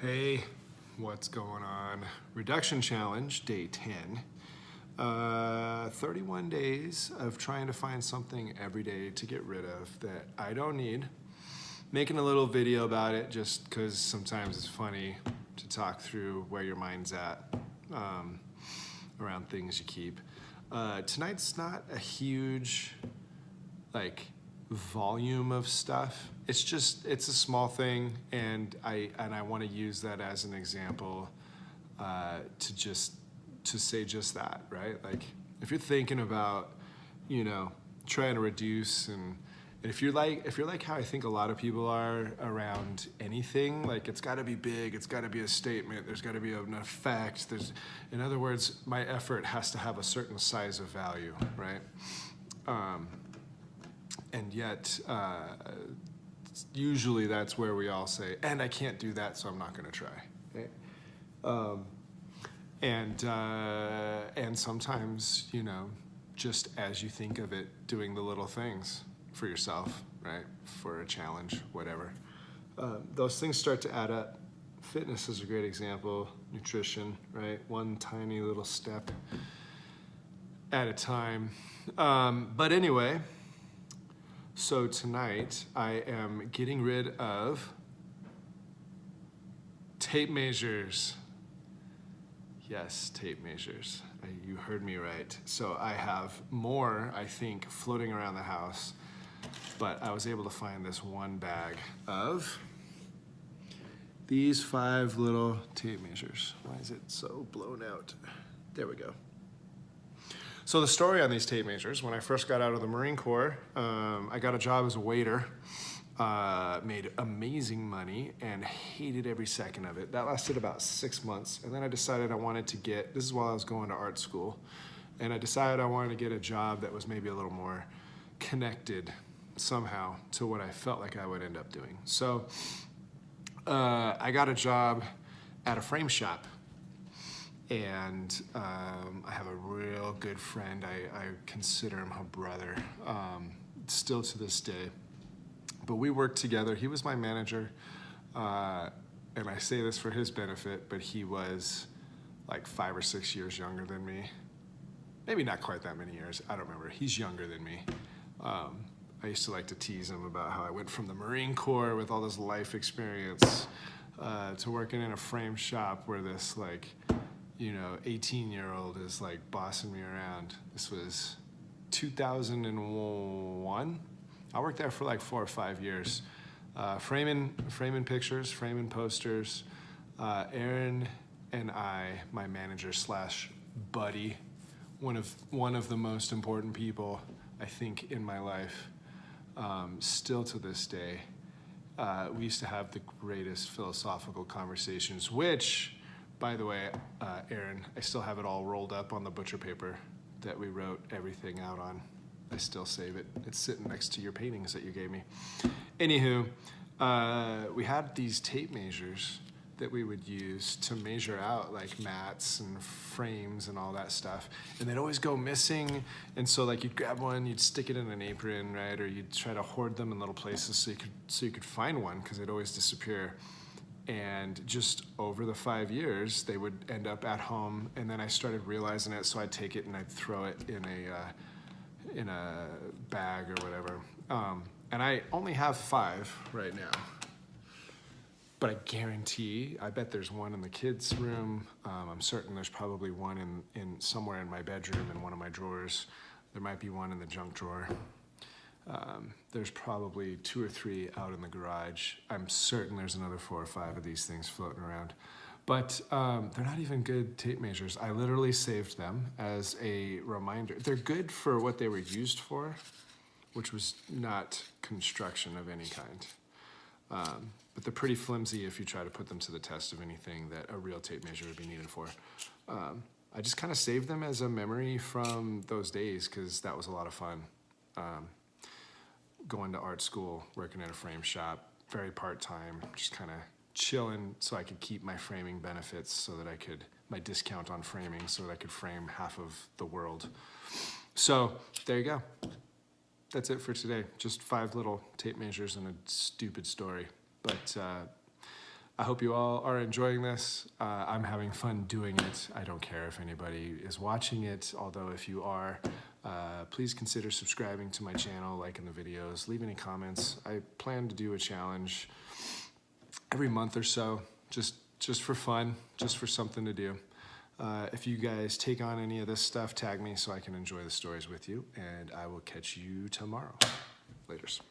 Hey, what's going on? Reduction challenge, day 10. 31 days of trying to find something every day to get rid of that I don't need. Making a little video about it just because sometimes it's funny to talk through where your mind's at around things you keep. Tonight's not a huge, volume of stuff. It's a small thing, and I want to use that as an example to say just that, right? Like if you're thinking about, trying to reduce and if you're like how I think a lot of people are around anything, like it's got to be big, it's got to be a statement, there's got to be an effect. In other words, my effort has to have a certain size of value, right? And yet, usually that's where we all say, and I can't do that, so I'm not going to try. Okay? And sometimes, just as you think of it, doing the little things for yourself, right? For a challenge, whatever. Those things start to add up. Fitness is a great example. Nutrition, right? One tiny little step at a time. But anyway, so tonight I am getting rid of tape measures. Yes, tape measures. You heard me right. So I have more, I think, floating around the house, but I was able to find this one bag of these 5 little tape measures. Why is it so blown out? There we go. So the story on these tape measures, when I first got out of the Marine Corps, I got a job as a waiter, made amazing money and hated every second of it. That lasted about 6 months. And then I decided I wanted to this is while I was going to art school, and I decided I wanted to get a job that was maybe a little more connected somehow to what I felt like I would end up doing. So I got a job at a frame shop. And I have a real good friend. I consider him a brother, still to this day. But we worked together. He was my manager. And I say this for his benefit, but he was like 5 or 6 years younger than me. Maybe not quite that many years. I don't remember. He's younger than me. I used to like to tease him about how I went from the Marine Corps with all this life experience to working in a frame shop where this 18-year-old is like bossing me around. This was 2001. I worked there for like 4 or 5 years, framing pictures, framing posters. Aaron and I, my manager / buddy, one of the most important people I think in my life, still to this day. We used to have the greatest philosophical conversations, which, by the way, Aaron, I still have it all rolled up on the butcher paper that we wrote everything out on. I still save it. It's sitting next to your paintings that you gave me. Anywho, we had these tape measures that we would use to measure out like mats and frames and all that stuff. And they'd always go missing. And so you'd grab one, you'd stick it in an apron, right? Or you'd try to hoard them in little places so you could find one because they'd always disappear. And just over the 5 years, they would end up at home, and then I started realizing it, so I'd take it and I'd throw it in a bag or whatever. And I only have 5 right now, but I bet there's one in the kids' room. I'm certain there's probably one in somewhere in my bedroom in one of my drawers. There might be one in the junk drawer. There's probably 2 or 3 out in the garage. I'm certain there's another 4 or 5 of these things floating around. But they're not even good tape measures. I literally saved them as a reminder. They're good for what they were used for, which was not construction of any kind. But they're pretty flimsy if you try to put them to the test of anything that a real tape measure would be needed for. I just kind of saved them as a memory from those days because that was a lot of fun. Going to art school, working at a frame shop, very part-time, just kind of chilling so I could keep my framing benefits so that my discount on framing so that I could frame half of the world. So there you go. That's it for today. Just 5 little tape measures and a stupid story. But I hope you all are enjoying this. I'm having fun doing it. I don't care if anybody is watching it, although if you are, please consider subscribing to my channel, liking the videos, leave any comments. I plan to do a challenge every month or so, just for fun, just for something to do. If you guys take on any of this stuff, tag me so I can enjoy the stories with you, and I will catch you tomorrow. Laters.